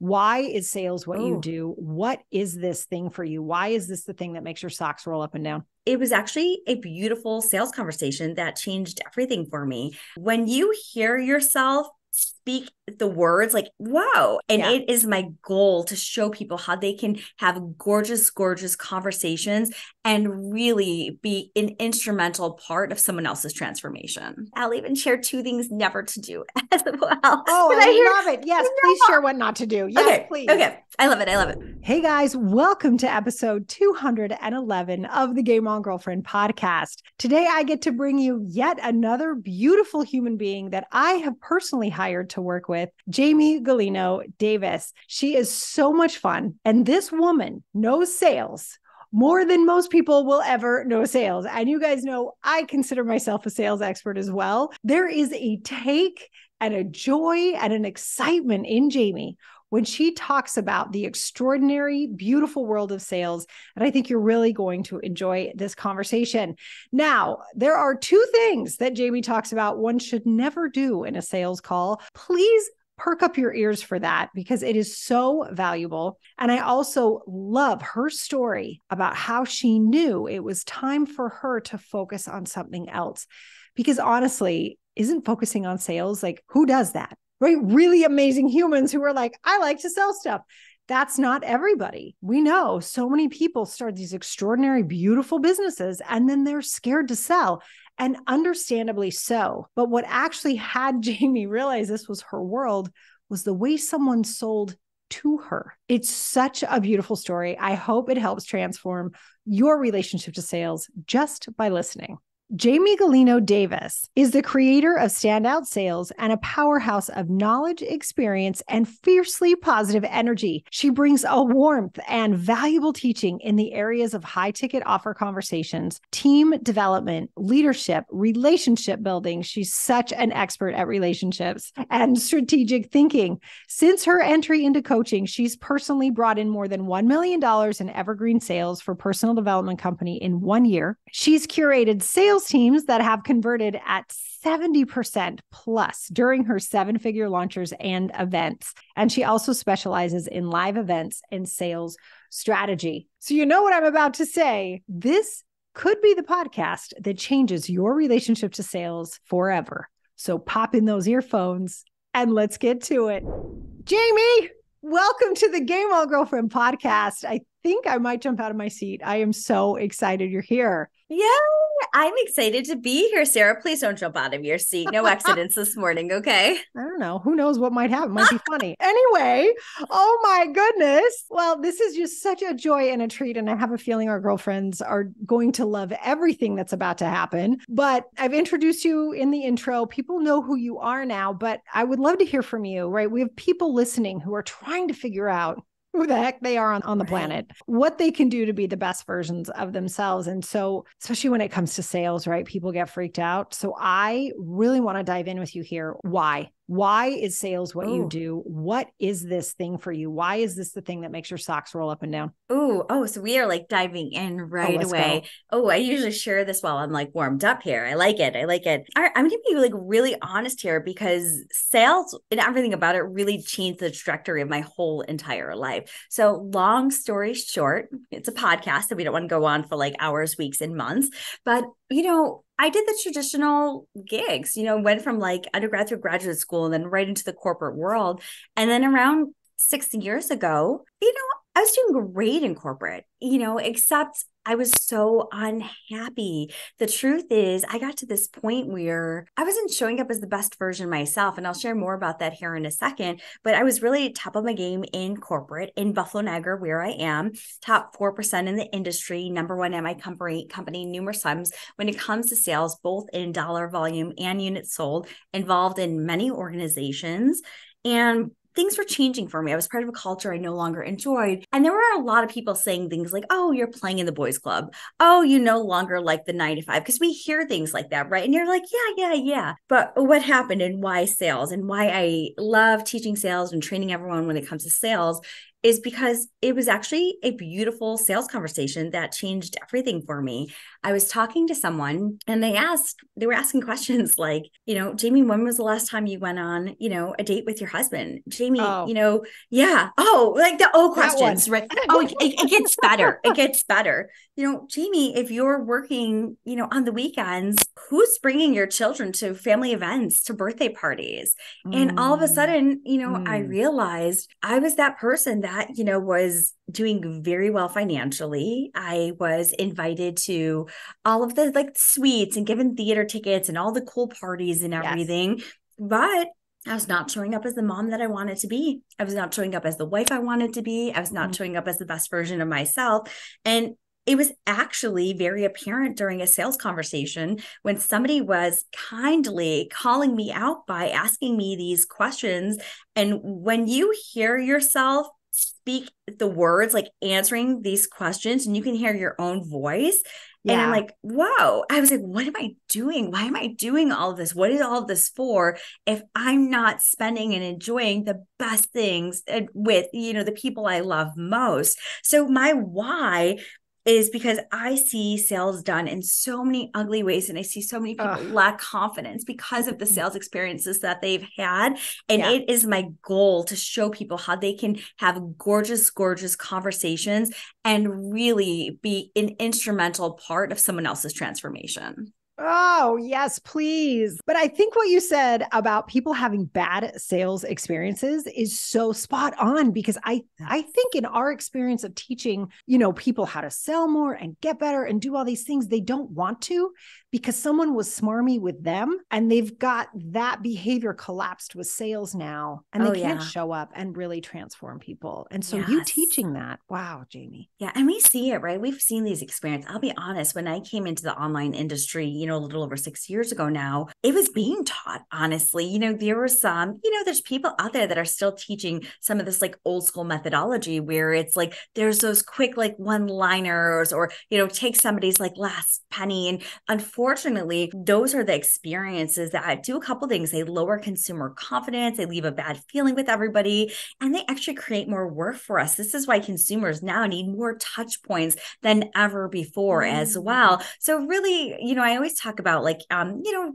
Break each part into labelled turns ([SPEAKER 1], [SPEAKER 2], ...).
[SPEAKER 1] Why is sales what you
[SPEAKER 2] Oh,
[SPEAKER 1] do? What is this thing for you? Why is this the thing that makes your socks roll up and down?
[SPEAKER 2] it was actually a beautiful sales conversation that changed everything for me. When you hear yourself speak the words like, wow. And
[SPEAKER 1] Yeah.
[SPEAKER 2] it is my goal to show people how they can have gorgeous, gorgeous conversations and really be an instrumental part of someone else's transformation. I'll even share two things never to do as well.
[SPEAKER 1] Oh,
[SPEAKER 2] But
[SPEAKER 1] I love it. Yes, please share what not to do. Yes,
[SPEAKER 2] okay.
[SPEAKER 1] please.
[SPEAKER 2] Okay. I love it. I love it.
[SPEAKER 1] Hey guys, welcome to episode 211 of the Game On Girlfriend podcast. Today I get to bring you yet another beautiful human being that I have personally hired to work with, Jamie Gulino Davis. She is so much fun, and this woman knows sales more than most people will ever know sales. And you guys know I consider myself a sales expert as well. There is a take and a joy and an excitement in Jamie when she talks about the extraordinary, beautiful world of sales. And I think you're really going to enjoy this conversation. Now, there are two things that Jamie talks about one should never do in a sales call. Please perk up your ears for that because it is so valuable. And I also love her story about how she knew it was time for her to focus on something else. Because honestly, isn't focusing on sales like who does that? Right? Really amazing humans who are like, I like to sell stuff. That's not everybody. We know so many people start these extraordinary, beautiful businesses, and then they're scared to sell, and understandably so. But what actually had Jamie realize this was her world was the way someone sold to her. It's such a beautiful story. I hope it helps transform your relationship to sales just by listening. Jamie Gulino Davis is the creator of StandOut Sales and a powerhouse of knowledge, experience, and fiercely positive energy. She brings a warmth and valuable teaching in the areas of high-ticket offer conversations, team development, leadership, relationship building. She's such an expert at relationships and strategic thinking. Since her entry into coaching, she's personally brought in more than $1 million in evergreen sales for personal development company in 1 year. She's curated sales teams that have converted at 70% plus during her 7-figure launchers and events. And she also specializes in live events and sales strategy. So you know what I'm about to say. This could be the podcast that changes your relationship to sales forever. So pop in those earphones and let's get to it. Jamie, welcome to the Game On Girlfriend podcast. I think I might jump out of my seat. I am so excited you're here.
[SPEAKER 2] Yeah, I'm excited to be here, Sarah. Please don't jump out of your seat. No accidents this morning, okay?
[SPEAKER 1] I don't know. Who knows what might happen? Might be funny. Anyway, oh my goodness. Well, this is just such a joy and a treat. And I have a feeling our girlfriends are going to love everything that's about to happen. But I've introduced you in the intro. People know who you are now, but I would love to hear from you, right? We have people listening who are trying to figure out who the heck they are on the planet, what they can do to be the best versions of themselves. And so, especially when it comes to sales, right? People get freaked out. So I really want to dive in with you here. Why? Why is sales what you do? What is this thing for you? Why is this the thing that makes your socks roll up and down?
[SPEAKER 2] So we are like diving in right away. I usually share this while I'm like warmed up here. I like it. All right, I'm going to be like really honest here because sales and everything about it really changed the trajectory of my whole entire life. So long story short, it's a podcast that we don't want to go on for like hours, weeks, and months, but I did the traditional gigs, went from like undergrad through graduate school and then right into the corporate world. And then around 6 years ago, I was doing great in corporate, except I was so unhappy. The truth is, I got to this point where I wasn't showing up as the best version of myself. And I'll share more about that here in a second. But I was really top of my game in corporate in Buffalo, Niagara, where I am, top 4% in the industry, number one at my company numerous times when it comes to sales, both in dollar volume and units sold, involved in many organizations. And things were changing for me. I was part of a culture I no longer enjoyed. And there were a lot of people saying things like, oh, you're playing in the boys club. Oh, you no longer like the 9 to 5, because we hear things like that, right? And you're like, yeah. But what happened and why sales and why I love teaching sales and training everyone when it comes to sales is because it was actually a beautiful sales conversation that changed everything for me. I was talking to someone and they were asking questions like, Jamie, when was the last time you went on, a date with your husband? Jamie,
[SPEAKER 1] Oh,
[SPEAKER 2] yeah. Oh, like the
[SPEAKER 1] that one.
[SPEAKER 2] questions, right? Oh, it gets better. It gets better. Jamie, if you're working, on the weekends, who's bringing your children to family events, to birthday parties? And all of a
[SPEAKER 1] Mm,
[SPEAKER 2] sudden, I
[SPEAKER 1] mm,
[SPEAKER 2] realized I was that person that, was doing very well financially. I was invited to all of the like suites and given theater tickets and all the cool parties and
[SPEAKER 1] yes.
[SPEAKER 2] everything. But I was not showing up as the mom that I wanted to be. I was not showing up as the wife I wanted to be. I was not
[SPEAKER 1] Mm.
[SPEAKER 2] showing up as the best version of myself. And it was actually very apparent during a sales conversation when somebody was kindly calling me out by asking me these questions. And when you hear yourself speak the words, like answering these questions, and you can hear your own voice. And I'm
[SPEAKER 1] Yeah.
[SPEAKER 2] like, whoa. I was like, what am I doing? Why am I doing all of this? What is all of this for if I'm not spending and enjoying the best things with, the people I love most? So my why is because I see sales done in so many ugly ways. And I see so many people
[SPEAKER 1] Ugh.
[SPEAKER 2] lack confidence because of the sales experiences that they've had. And
[SPEAKER 1] Yeah.
[SPEAKER 2] it is my goal to show people how they can have gorgeous, gorgeous conversations and really be an instrumental part of someone else's transformation.
[SPEAKER 1] Oh, yes, please. But I think what you said about people having bad sales experiences is so spot on because I think in our experience of teaching, people how to sell more and get better and do all these things, they don't want to because someone was smarmy with them and they've got that behavior collapsed with sales now and they
[SPEAKER 2] Oh,
[SPEAKER 1] can't
[SPEAKER 2] yeah.
[SPEAKER 1] show up and really transform people. And so you
[SPEAKER 2] Yes.
[SPEAKER 1] teaching that, wow, Jamie.
[SPEAKER 2] Yeah. And we see it, right? We've seen these experiences. I'll be honest, when I came into the online industry, a little over 6 years ago now, it was being taught, honestly. There were some, there's people out there that are still teaching some of this like old school methodology where it's like there's those quick like one liners or, take somebody's like last penny. And unfortunately, those are the experiences that do a couple things. They lower consumer confidence, they leave a bad feeling with everybody, and they actually create more work for us. This is why consumers now need more touch points than ever before as
[SPEAKER 1] Mm.
[SPEAKER 2] well. So really, I always talk about like,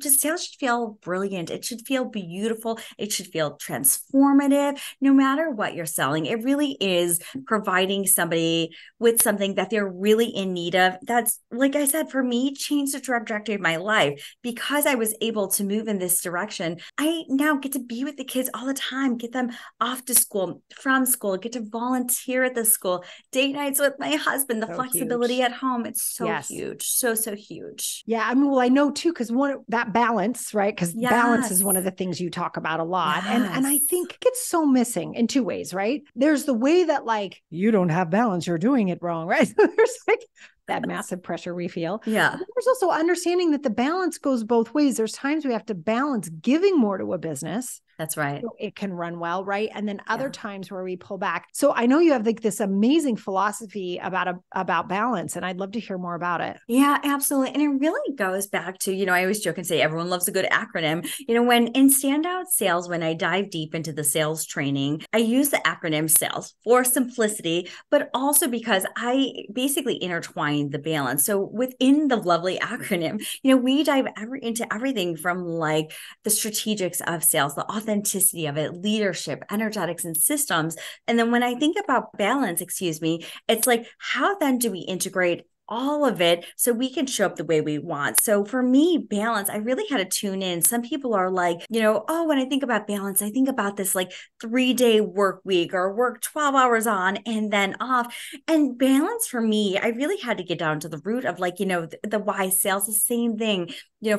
[SPEAKER 2] just sales should feel brilliant. It should feel beautiful. It should feel transformative, no matter what you're selling. It really is providing somebody with something that they're really in need of. That's, like I said, for me, changed the trajectory of my life because I was able to move in this direction. I now get to be with the kids all the time, get them off to school, from school, get to volunteer at the school, date nights with my husband, the
[SPEAKER 1] So
[SPEAKER 2] flexibility
[SPEAKER 1] huge.
[SPEAKER 2] at home. It's so
[SPEAKER 1] Yes.
[SPEAKER 2] huge. So, so huge.
[SPEAKER 1] Yeah, I mean, well, I know too, because one that balance, right? Because balance is
[SPEAKER 2] Yes.
[SPEAKER 1] one of the things you talk about a lot. And I
[SPEAKER 2] Yes.
[SPEAKER 1] think it's so missing in two ways, right? There's the way that like you don't have balance, you're doing it wrong, right? So there's like that massive pressure we feel.
[SPEAKER 2] Yeah.
[SPEAKER 1] But there's also understanding that the balance goes both ways. There's times we have to balance giving more to a business
[SPEAKER 2] That's right.
[SPEAKER 1] so it can run well, right? And then other
[SPEAKER 2] Yeah.
[SPEAKER 1] times where we pull back. So I know you have like this amazing philosophy about balance, and I'd love to hear more about it.
[SPEAKER 2] Yeah, absolutely. And it really goes back to, I always joke and say everyone loves a good acronym. When in StandOut Sales, when I dive deep into the sales training, I use the acronym SALES for simplicity, but also because I basically intertwine the balance. So within the lovely acronym, we dive into everything from like the strategics of sales, the authenticity of it, leadership, energetics, and systems. And then when I think about balance, it's like, how then do we integrate all of it so we can show up the way we want? So for me, balance, I really had to tune in. Some people are like, oh, when I think about balance, I think about this like 3-day work week or work 12 hours on and then off. And balance for me, I really had to get down to the root of like, the why sales, the same thing.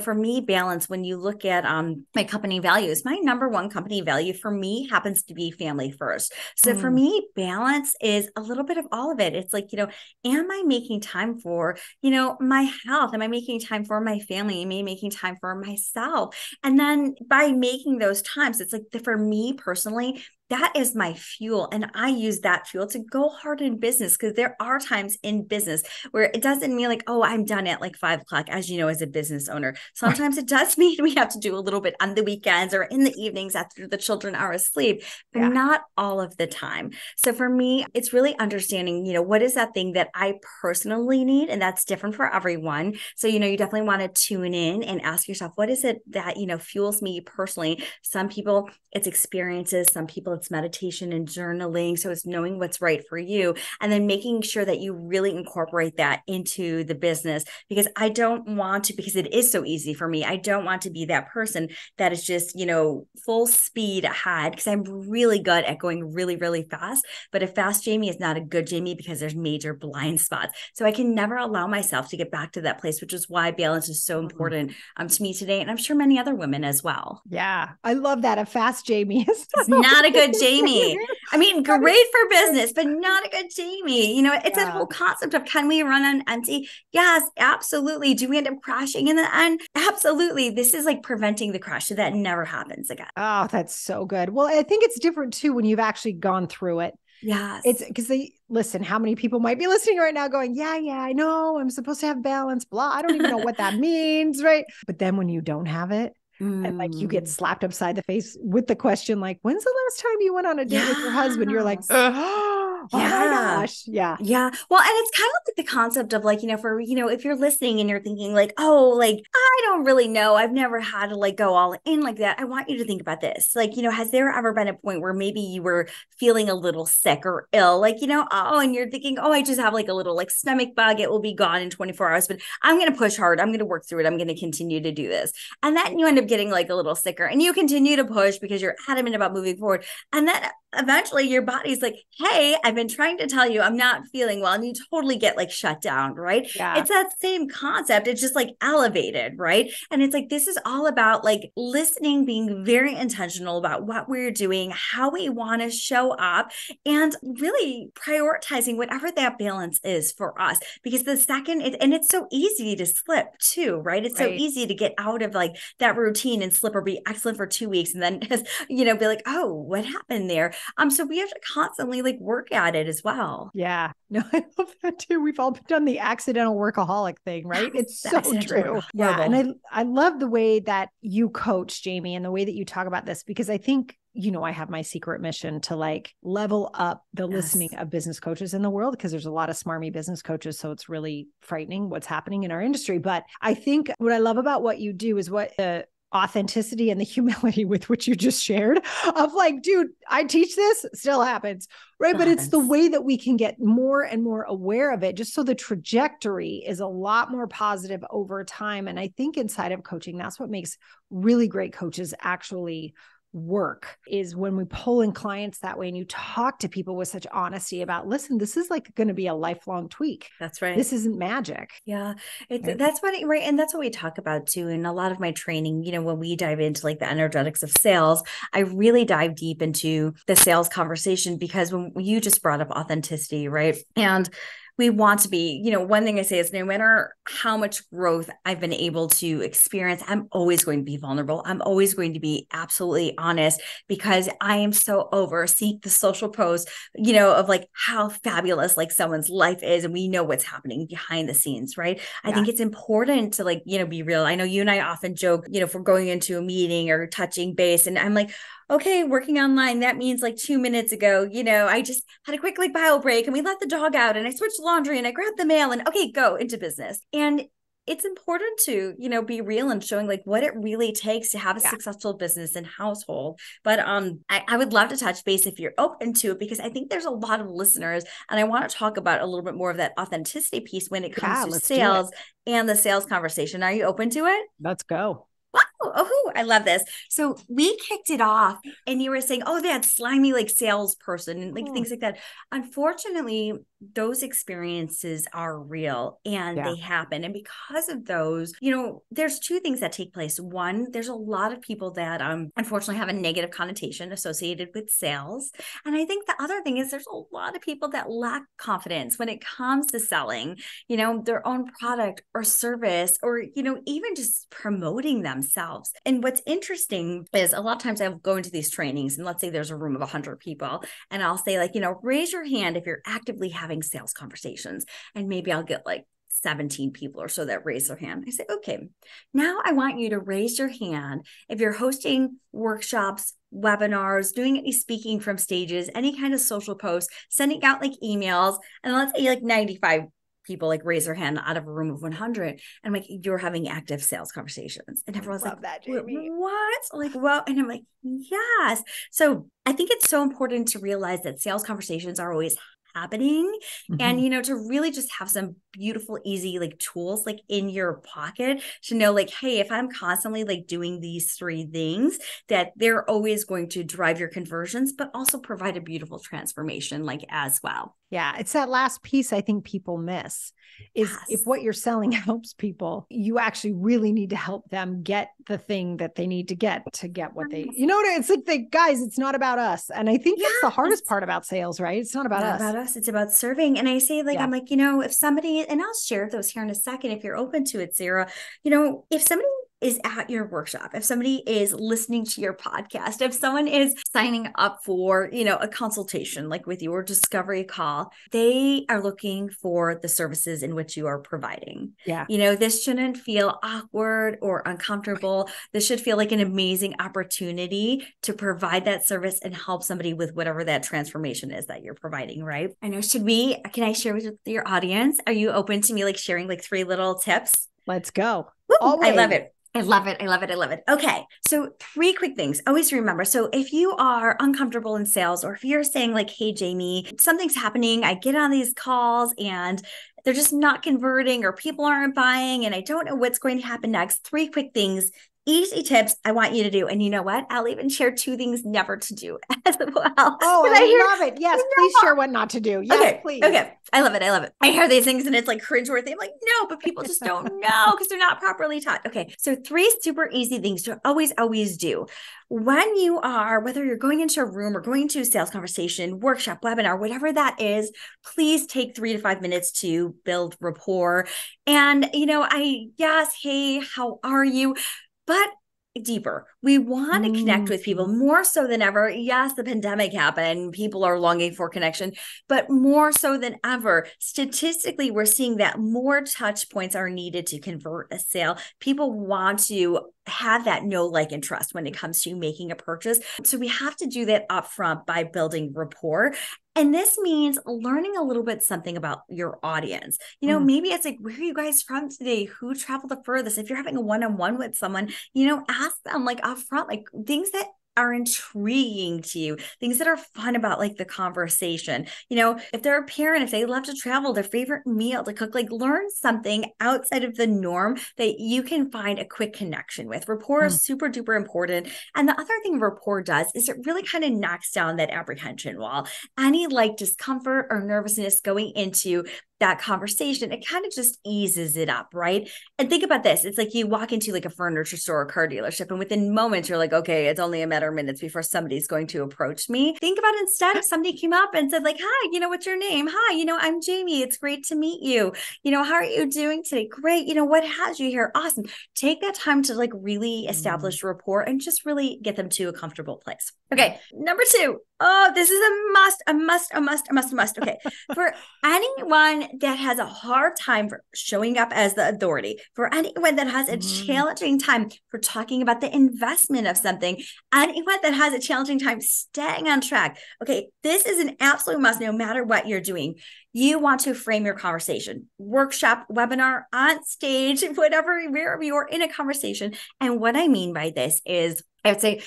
[SPEAKER 2] For me, balance, when you look at my company values, my number one company value for me happens to be family first. So for
[SPEAKER 1] Mm.
[SPEAKER 2] me, balance is a little bit of all of it. It's like, am I making time for, my health? Am I making time for my family? Am I making time for myself? And then by making those times, it's like for me personally, that is my fuel. And I use that fuel to go hard in business, because there are times in business where it doesn't mean like, oh, I'm done at like 5 o'clock, as you know, as a business owner. Sometimes it does mean we have to do a little bit on the weekends or in the evenings after the children are asleep, but not all of the time. So for me, it's really understanding, what is that thing that I personally need? And that's different for everyone. So, you definitely want to tune in and ask yourself, what is it that, fuels me personally? Some people, it's experiences. Some people, it's meditation and journaling. So it's knowing what's right for you, and then making sure that you really incorporate that into the business, because I don't want to, because it is so easy for me. I don't want to be that person that is just, full speed ahead, because I'm really good at going really, really fast. But a fast Jamie is not a good Jamie, because there's major blind spots. So I can never allow myself to get back to that place, which is why balance is so important to me today. And I'm sure many other women as well.
[SPEAKER 1] Yeah. I love that. A fast Jamie is
[SPEAKER 2] not a good Jamie. I mean, great for business, but not a good Jamie. It's that whole concept of, can we run on empty? Yes, absolutely. Do we end up crashing in the end? Absolutely. This is like preventing the crash, so that never happens again.
[SPEAKER 1] Oh, that's so good. Well, I think it's different too when you've actually gone through it.
[SPEAKER 2] Yes.
[SPEAKER 1] It's because listen, how many people might be listening right now going, yeah, I know I'm supposed to have balance, blah. I don't even know what that means. Right. But then when you don't have it, and like you get slapped upside the face with the question, like, when's the last time you went on a date with your husband? You're like, oh my gosh. Yeah.
[SPEAKER 2] Yeah. Well, and it's kind of like the concept of like, if you're listening and you're thinking like, oh, like, I don't really know, I've never had to like go all in like that. I want you to think about this. Like, has there ever been a point where maybe you were feeling a little sick or ill, like, and you're thinking, oh, I just have like a little like stomach bug. It will be gone in 24 hours, but I'm going to push hard. I'm going to work through it. I'm going to continue to do this. And then you end up getting like a little sicker, and you continue to push because you're adamant about moving forward. And then eventually your body's like, hey, I've been trying to tell you I'm not feeling well. And you totally get like shut down, right?
[SPEAKER 1] Yeah.
[SPEAKER 2] It's that same concept. It's just like elevated, right? And it's like, this is all about like listening, being very intentional about what we're doing, how we want to show up, and really prioritizing whatever that balance is for us. Because the second, and it's so easy to slip too, right? It's so easy to get out of like that routine and slip or be excellent for 2 weeks. And then, be like, oh, what happened there? So we have to constantly like work at it as well.
[SPEAKER 1] Yeah. No, I love that too. We've all done the accidental workaholic thing, right? It's so true. Yeah. And I love the way that you coach, Jamie, and the way that you talk about this, because I think, I have my secret mission to like level up the listening of business coaches in the world, because there's a lot of smarmy business coaches. So it's really frightening what's happening in our industry. But I think what I love about what you do is what the authenticity and the humility with which you just shared of like, dude, I teach this, still happens, right? But it's the way that we can get more and more aware of it, just so the trajectory is a lot more positive over time. And I think inside of coaching, that's what makes really great coaches actually work, is when we pull in clients that way and you talk to people with such honesty about, listen, this is like going to be a lifelong tweak.
[SPEAKER 2] That's right.
[SPEAKER 1] This isn't magic.
[SPEAKER 2] Yeah. That's what, right. And that's what we talk about too. In a lot of my training, when we dive into like the energetics of sales, I really dive deep into the sales conversation, because when you just brought up authenticity, right? And we want to be, one thing I say is, no matter how much growth I've been able to experience, I'm always going to be vulnerable. I'm always going to be absolutely honest, because I am so over seek the social post, of like how fabulous like someone's life is. And we know what's happening behind the scenes, right? I think it's important to like, be real. I know you and I often joke, if we're going into a meeting or touching base, and I'm like, okay, working online, that means like 2 minutes ago, I just had a quick like bio break, and we let the dog out, and I switched laundry, and I grabbed the mail, and okay, go into business. And it's important to, be real and showing like what it really takes to have a successful business and household. But I would love to touch base if you're open to it, because I think there's a lot of listeners, and I want to talk about a little bit more of that authenticity piece when it comes to sales and the sales conversation. Are you open to it?
[SPEAKER 1] Let's go.
[SPEAKER 2] Wow. Oh, I love this. So we kicked it off, and you were saying, oh, that slimy like salesperson and like things like that. Unfortunately, those experiences are real, and they happen. And because of those, there's two things that take place. One, there's a lot of people that unfortunately have a negative connotation associated with sales. And I think the other thing is, there's a lot of people that lack confidence when it comes to selling, their own product or service, or, even just promoting themselves. themselves. And what's interesting is a lot of times I'll go into these trainings and let's say there's a room of 100 people and I'll say like, raise your hand if you're actively having sales conversations. And maybe I'll get like 17 people or so that raise their hand. I say, okay, now I want you to raise your hand if you're hosting workshops, webinars, doing any speaking from stages, any kind of social posts, sending out like emails, and let's say like 95 people like raise their hand out of a room of 100. And I'm like, you're having active sales conversations. And everyone's like,
[SPEAKER 1] that, Jamie.
[SPEAKER 2] What? Like, well, and I'm like, yes. So I think it's so important to realize that sales conversations are always happening. And, to really just have some beautiful, easy like tools like in your pocket to know like, hey, if I'm constantly like doing these 3 things, that they're always going to drive your conversions, but also provide a beautiful transformation like as well.
[SPEAKER 1] Yeah. It's that last piece I think people miss is if what you're selling helps people, you actually really need to help them get the thing that they need to get what they, it's like guys, it's not about us. And I think that's the hardest part about sales, right? It's not about us.
[SPEAKER 2] It's about serving. And I say like, I'm like, if somebody, and I'll share those here in a second, if you're open to it, Sarah, if somebody is at your workshop, if somebody is listening to your podcast, if someone is signing up for, a consultation like with you or discovery call, they are looking for the services in which you are providing.
[SPEAKER 1] Yeah.
[SPEAKER 2] This shouldn't feel awkward or uncomfortable. This should feel like an amazing opportunity to provide that service and help somebody with whatever that transformation is that you're providing, right? I know, can I share with your audience? Are you open to me like sharing like 3 little tips?
[SPEAKER 1] Let's go.
[SPEAKER 2] I love it. I love it. Okay. So 3 quick things. Always remember. So if you are uncomfortable in sales, or if you're saying like, hey, Jamie, something's happening, I get on these calls and they're just not converting or people aren't buying and I don't know what's going to happen next. 3 quick things, easy tips I want you to do. And you know what? I'll even share 2 things never to do as well.
[SPEAKER 1] Oh, I love it. Yes, please share what not to do. Yes,
[SPEAKER 2] okay,
[SPEAKER 1] please.
[SPEAKER 2] Okay. I love it. I hear these things and it's like cringeworthy. I'm like, no, but people just don't know because they're not properly taught. Okay. So 3 super easy things to always do. When you are, whether you're going into a room or going into a sales conversation, workshop, webinar, whatever that is, please take 3 to 5 minutes to build rapport. And, hey, how are you? But deeper. We want to connect with people more so than ever. Yes, the pandemic happened. People are longing for connection, but more so than ever, statistically, we're seeing that more touch points are needed to convert a sale. People want to have that know, like, and trust when it comes to making a purchase. So we have to do that upfront by building rapport. And this means learning a little bit something about your audience. Maybe it's like, where are you guys from today? Who traveled the furthest? If you're having a one-on-one with someone, ask them like upfront, like things that are intriguing to you, things that are fun about like the conversation. If they're a parent, if they love to travel, their favorite meal to cook, like learn something outside of the norm that you can find a quick connection with. Rapport is super duper important. And the other thing rapport does is it really kind of knocks down that apprehension wall. Any like discomfort or nervousness going into that conversation, it kind of just eases it up, right? And think about this. It's like you walk into like a furniture store or car dealership, and within moments, you're like, okay, it's only a matter of minutes before somebody's going to approach me. Think about instead if somebody came up and said like, hi, what's your name? Hi, I'm Jamie. It's great to meet you. How are you doing today? Great. What has you here? Awesome. Take that time to like really establish rapport and just really get them to a comfortable place. Okay. Number 2. Oh, this is a must. Okay. For anyone that has a hard time for showing up as the authority, for anyone that has a challenging time for talking about the investment of something, anyone that has a challenging time staying on track. Okay. This is an absolute must no matter what you're doing. You want to frame your conversation, workshop, webinar, on stage, whatever, wherever you're in a conversation. And what I mean by this is, I would say,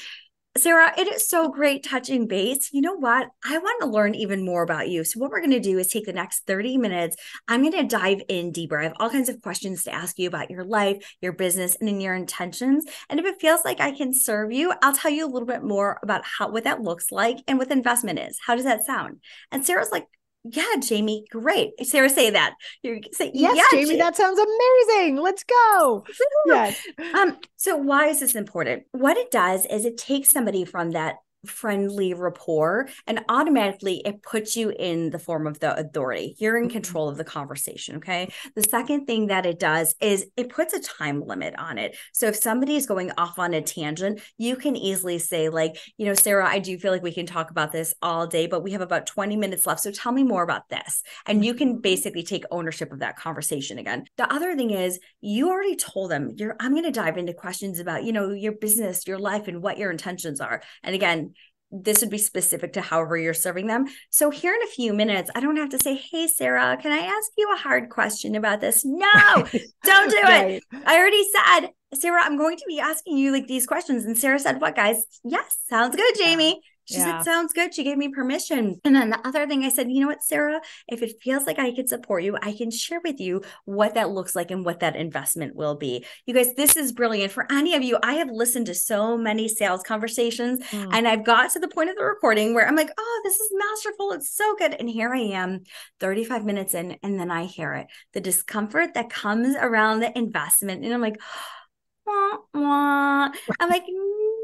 [SPEAKER 2] Sarah, it is so great touching base. You know what? I want to learn even more about you. So what we're going to do is take the next 30 minutes. I'm going to dive in deeper. I have all kinds of questions to ask you about your life, your business, and in your intentions. And if it feels like I can serve you, I'll tell you a little bit more about what that looks like and what investment is. How does that sound? And Sarah's like, yeah, Jamie, great. Sarah, say that. You say,
[SPEAKER 1] yes, yeah, Jamie, that sounds amazing. Let's go. Yes.
[SPEAKER 2] So why is this important? What it does is it takes somebody from that friendly rapport, and automatically it puts you in the form of the authority. You're in control of the conversation. Okay. The second thing that it does is it puts a time limit on it. So if somebody is going off on a tangent, you can easily say like, Sarah, I do feel like we can talk about this all day, but we have about 20 minutes left. So tell me more about this. And you can basically take ownership of that conversation again. The other thing is you already told them I'm going to dive into questions about, your business, your life, and what your intentions are. And again, this would be specific to however you're serving them. So here in a few minutes, I don't have to say, hey, Sarah, can I ask you a hard question about this? No, don't do it. I already said, Sarah, I'm going to be asking you like these questions. And Sarah said, what, guys? Yes, sounds good, Jamie. She said, sounds good. She gave me permission. And then the other thing I said, you know what, Sarah, if it feels like I could support you, I can share with you what that looks like and what that investment will be. You guys, this is brilliant. For any of you, I have listened to so many sales conversations and I've got to the point of the recording where I'm like, oh, this is masterful. It's so good. And here I am 35 minutes in, and then I hear it, the discomfort that comes around the investment. And I'm like, wah, wah. I'm like,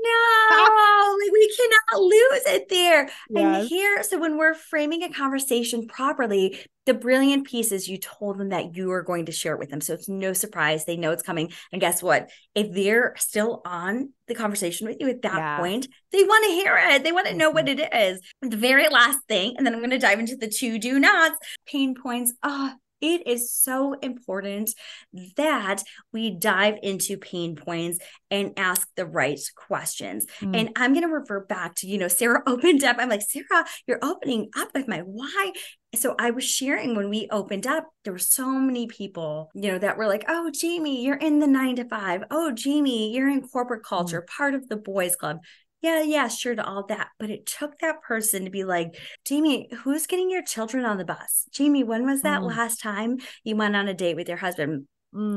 [SPEAKER 2] no, like we cannot lose it there. And here, so when we're framing a conversation properly, the brilliant piece is you told them that you are going to share it with them. So it's no surprise. They know it's coming. And guess what? If they're still on the conversation with you at that point, they want to hear it. They want to know what it is. The very last thing, and then I'm going to dive into the 2 do nots, pain points. It is so important that we dive into pain points and ask the right questions. And I'm going to revert back to, Sarah opened up. I'm like, Sarah, you're opening up with my why. So I was sharing when we opened up, there were so many people, that were like, oh, Jamie, you're in the 9 to 5. Oh, Jamie, you're in corporate culture, part of the boys club. Yeah, sure to all that. But it took that person to be like, Jamie, who's getting your children on the bus? Jamie, when was that last time you went on a date with your husband?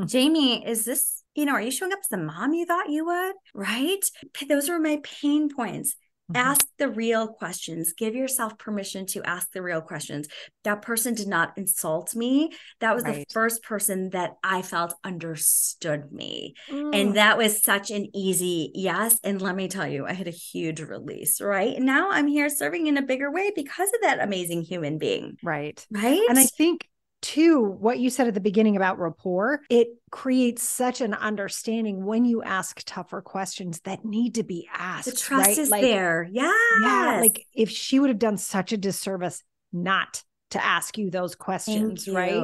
[SPEAKER 2] Jamie, is this, are you showing up as the mom you thought you would? Right? Those were my pain points. Ask the real questions. Give yourself permission to ask the real questions. That person did not insult me. That was the first person that I felt understood me. And that was such an easy yes. And let me tell you, I had a huge release, right? And now I'm here serving in a bigger way because of that amazing human being.
[SPEAKER 1] Right.
[SPEAKER 2] Right.
[SPEAKER 1] And I think too, what you said at the beginning about rapport, it creates such an understanding when you ask tougher questions that need to be asked.
[SPEAKER 2] The trust is there. Yes.
[SPEAKER 1] Yeah. Like if she would have done such a disservice not to ask you those questions, right?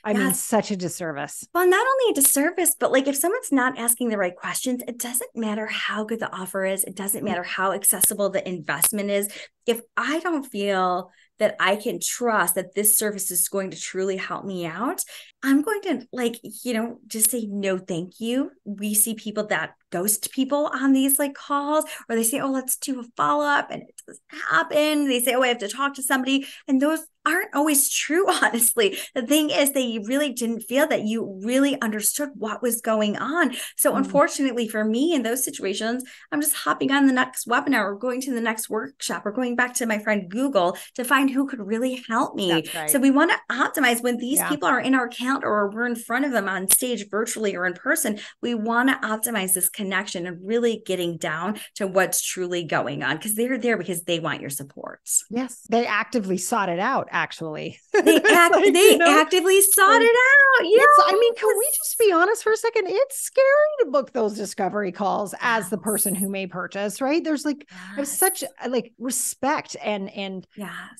[SPEAKER 1] I mean, such a disservice.
[SPEAKER 2] Well, not only a disservice, but like if someone's not asking the right questions, it doesn't matter how good the offer is. It doesn't matter how accessible the investment is. If I don't feel that I can trust that this service is going to truly help me out, I'm going to just say, no, thank you. We see people that ghost people on these calls, or they say, oh, let's do a follow-up, and it doesn't happen. They say, oh, I have to talk to somebody. And those aren't always true, honestly. The thing is, they really didn't feel that you really understood what was going on. So unfortunately for me in those situations, I'm just hopping on the next webinar or going to the next workshop or going back to my friend Google to find who could really help me.
[SPEAKER 1] That's right.
[SPEAKER 2] So we want to optimize when these people are in our account or we're in front of them on stage virtually or in person. We want to optimize this connection and really getting down to what's truly going on, because they're there because they want your support.
[SPEAKER 1] Yes. They actively sought it out, actually.
[SPEAKER 2] They actively sought it out. Yeah.
[SPEAKER 1] I mean, can we just be honest for a second? It's scary to book those discovery calls as the person who may purchase, right? There's I have such respect and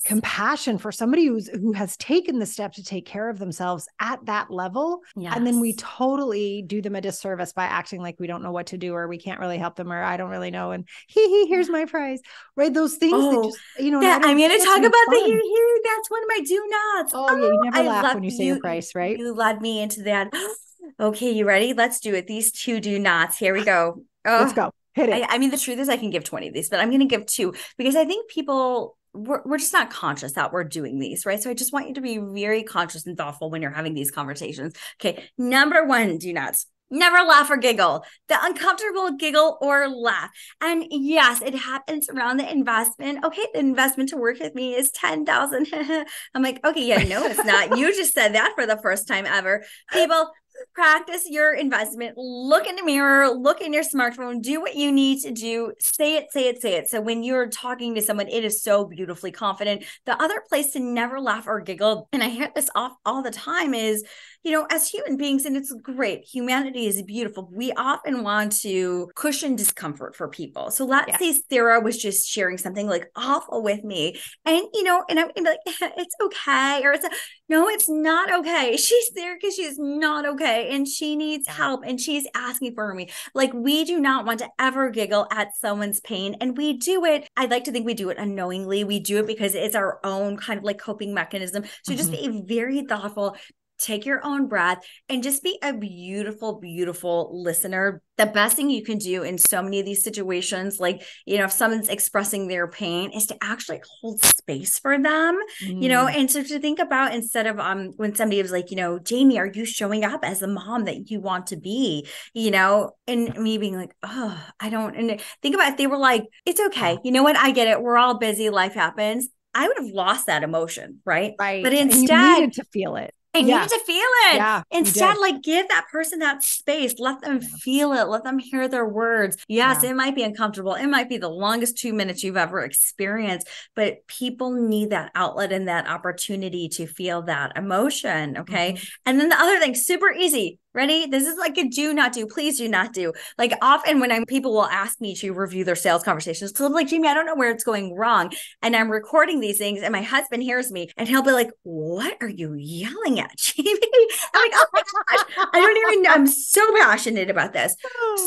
[SPEAKER 1] compassion for somebody who has taken the step to take care of themselves at that level. Yes. And then we totally do them a disservice by acting like we don't know what to do, or we can't really help them, or I don't really know. And here's my prize, right? Those things that just,
[SPEAKER 2] I'm going to talk about the here. That's one of my do nots.
[SPEAKER 1] Oh, yeah. You never laugh when you say your price, right?
[SPEAKER 2] You led me into that. Okay, you ready? Let's do it. These 2 do nots. Here we go.
[SPEAKER 1] Let's go. Hit it.
[SPEAKER 2] I mean, the truth is I can give 20 of these, but I'm going to give 2 because I think people, we're just not conscious that we're doing these, right? So I just want you to be very conscious and thoughtful when you're having these conversations. Okay. Number 1, do nots. Never laugh or giggle. The uncomfortable giggle or laugh. And yes, it happens around the investment. Okay, the investment to work with me is $10,000. I'm like, okay, yeah, no, it's not. You just said that for the first time ever. People, practice your investment, look in the mirror, look in your smartphone, do what you need to do, say it, say it, say it. So when you're talking to someone, it is so beautifully confident. The other place to never laugh or giggle, and I hear this off all the time, is, as human beings, and it's great, humanity is beautiful. We often want to cushion discomfort for people. So let's say Sarah was just sharing something like awful with me, and and I'm gonna be like, it's okay, or no, it's not okay. She's there because she's not okay and she needs help and she's asking for me. Like, we do not want to ever giggle at someone's pain. And we do it. I'd like to think we do it unknowingly. We do it because it's our own kind of like coping mechanism. So just be very thoughtful. Take your own breath and just be a beautiful, beautiful listener. The best thing you can do in so many of these situations, like, if someone's expressing their pain, is to actually hold space for them, and so to think about, instead of when somebody was like, Jamie, are you showing up as the mom that you want to be, and me being like, oh, I don't, and think about if they were like, it's okay. You know what? I get it. We're all busy. Life happens. I would have lost that emotion. Right.
[SPEAKER 1] Right.
[SPEAKER 2] But instead,
[SPEAKER 1] and you needed to feel it.
[SPEAKER 2] I needed to feel it.
[SPEAKER 1] Yeah,
[SPEAKER 2] instead, like, give that person that space. Let them feel it. Let them hear their words. Yes, it might be uncomfortable. It might be the longest 2 minutes you've ever experienced, but people need that outlet and that opportunity to feel that emotion. Okay. And then the other thing, super easy. Ready? This is like a do not do. Please do not do. Like, often when people will ask me to review their sales conversations, so I'm like, Jamie, I don't know where it's going wrong. And I'm recording these things and my husband hears me and he'll be like, what are you yelling at, Jamie? I'm like, oh my gosh, I don't even know. I'm so passionate about this.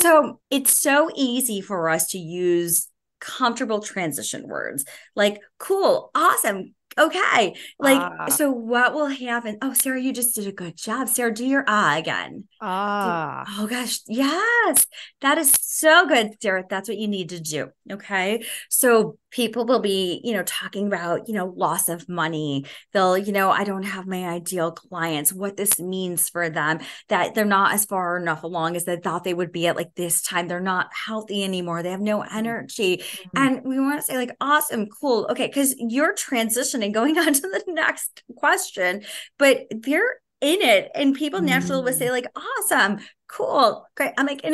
[SPEAKER 2] So it's so easy for us to use comfortable transition words like cool, awesome, okay. Like, so what will happen? Oh, Sarah, you just did a good job. Sarah, do your again. Oh gosh. Yes. That is so good, Sarah. That's what you need to do. Okay. So people will be, talking about, loss of money. They'll, I don't have my ideal clients, what this means for them, that they're not as far enough along as they thought they would be at like this time. They're not healthy anymore. They have no energy. And we want to say like, awesome, cool. Okay. Cause you're transitioning, going on to the next question, but they're in it. And people naturally would say like, awesome, cool, great. I'm like, oh,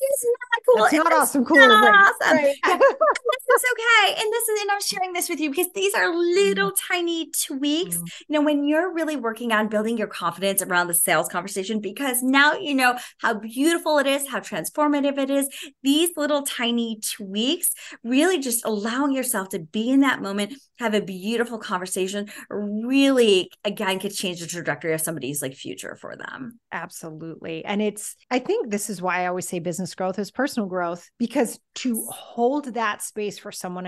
[SPEAKER 2] it's not cool.
[SPEAKER 1] It's not awesome, cool, or great.
[SPEAKER 2] Awesome. Right. Yeah, this is okay. And I'm sharing this with you because these are little tiny tweaks. When you're really working on building your confidence around the sales conversation, because now you know how beautiful it is, how transformative it is. These little tiny tweaks, really just allowing yourself to be in that moment, have a beautiful conversation, really, again, could change the trajectory of somebody's like future for them.
[SPEAKER 1] Absolutely. And I think this is why I always say business growth is personal growth, because to hold that space for someone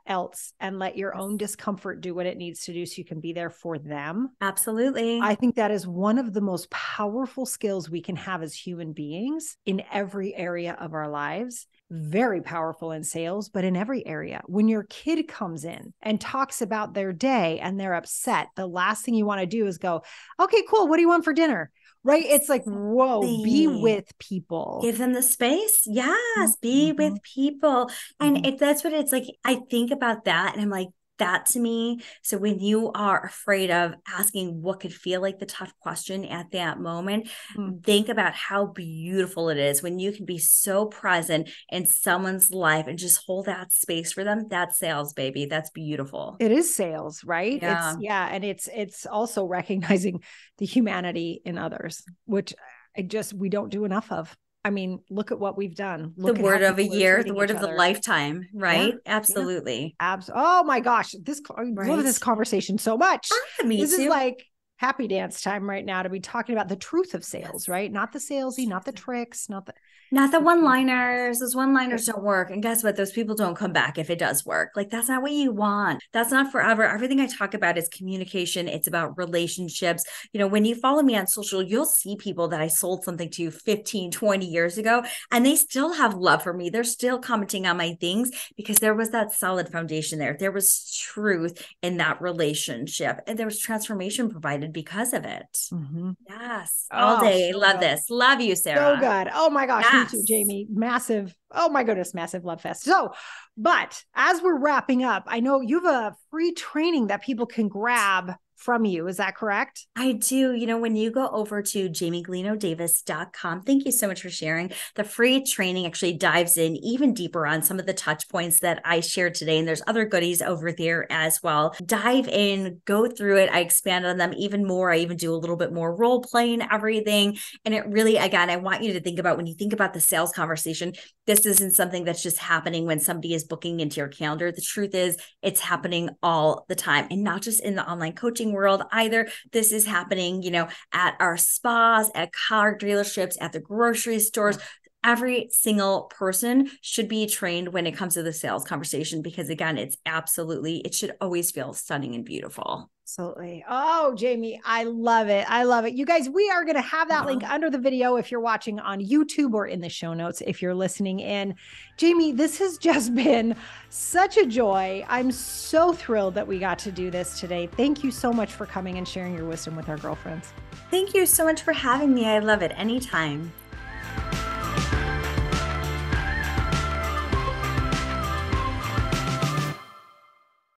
[SPEAKER 1] else and let your own discomfort do what it needs to do so you can be there for them.
[SPEAKER 2] Absolutely.
[SPEAKER 1] I think that is one of the most powerful skills we can have as human beings in every area of our lives. Very powerful in sales, but in every area. When your kid comes in and talks about their day and they're upset, the last thing you want to do is go, okay, cool. What do you want for dinner? Right? It's like, whoa, be with people.
[SPEAKER 2] Give them the space. Yes. Be with people. And that's what it's like. I think about that and I'm like, that to me. So when you are afraid of asking what could feel like the tough question at that moment, think about how beautiful it is when you can be so present in someone's life and just hold that space for them. That's sales, baby. That's beautiful.
[SPEAKER 1] It is sales, right?
[SPEAKER 2] Yeah.
[SPEAKER 1] And it's also recognizing the humanity in others, which we don't do enough of. I mean, look at what we've done. Look
[SPEAKER 2] the word of a year, the word of the lifetime, right? Yeah. Absolutely.
[SPEAKER 1] Yeah. Oh my gosh. I love this conversation so much.
[SPEAKER 2] Me
[SPEAKER 1] this
[SPEAKER 2] too.
[SPEAKER 1] Is like happy dance time right now to be talking about the truth of sales, right? Not the salesy, not the tricks, not the
[SPEAKER 2] one-liners. Those one-liners don't work. And guess what? Those people don't come back if it does work. Like, that's not what you want. That's not forever. Everything I talk about is communication. It's about relationships. When you follow me on social, you'll see people that I sold something to 15, 20 years ago, and they still have love for me. They're still commenting on my things because there was that solid foundation there. There was truth in that relationship, and there was transformation provided because of it. Yes. All day. So love this. Love you, Sarah.
[SPEAKER 1] So good. Oh my gosh. Yes. Me too, Jamie. Massive. Oh my goodness. Massive love fest. So, but as we're wrapping up, I know you have a free training that people can grab from you. Is that correct?
[SPEAKER 2] I do. When you go over to jamiegulinodavis.com, thank you so much for sharing. The free training actually dives in even deeper on some of the touch points that I shared today. And there's other goodies over there as well. Dive in, go through it. I expand on them even more. I even do a little bit more role playing everything. And it really, again, I want you to think about when you think about the sales conversation, this isn't something that's just happening when somebody is booking into your calendar. The truth is it's happening all the time, and not just in the online coaching world either. This is happening, at our spas, at car dealerships, at the grocery stores. Yeah. Every single person should be trained when it comes to the sales conversation, because again, it should always feel stunning and beautiful.
[SPEAKER 1] Absolutely. Oh, Jamie, I love it. I love it. You guys, we are going to have that link under the video if you're watching on YouTube, or in the show notes if you're listening in. Jamie, this has just been such a joy. I'm so thrilled that we got to do this today. Thank you so much for coming and sharing your wisdom with our girlfriends.
[SPEAKER 2] Thank you so much for having me. I love it. Anytime.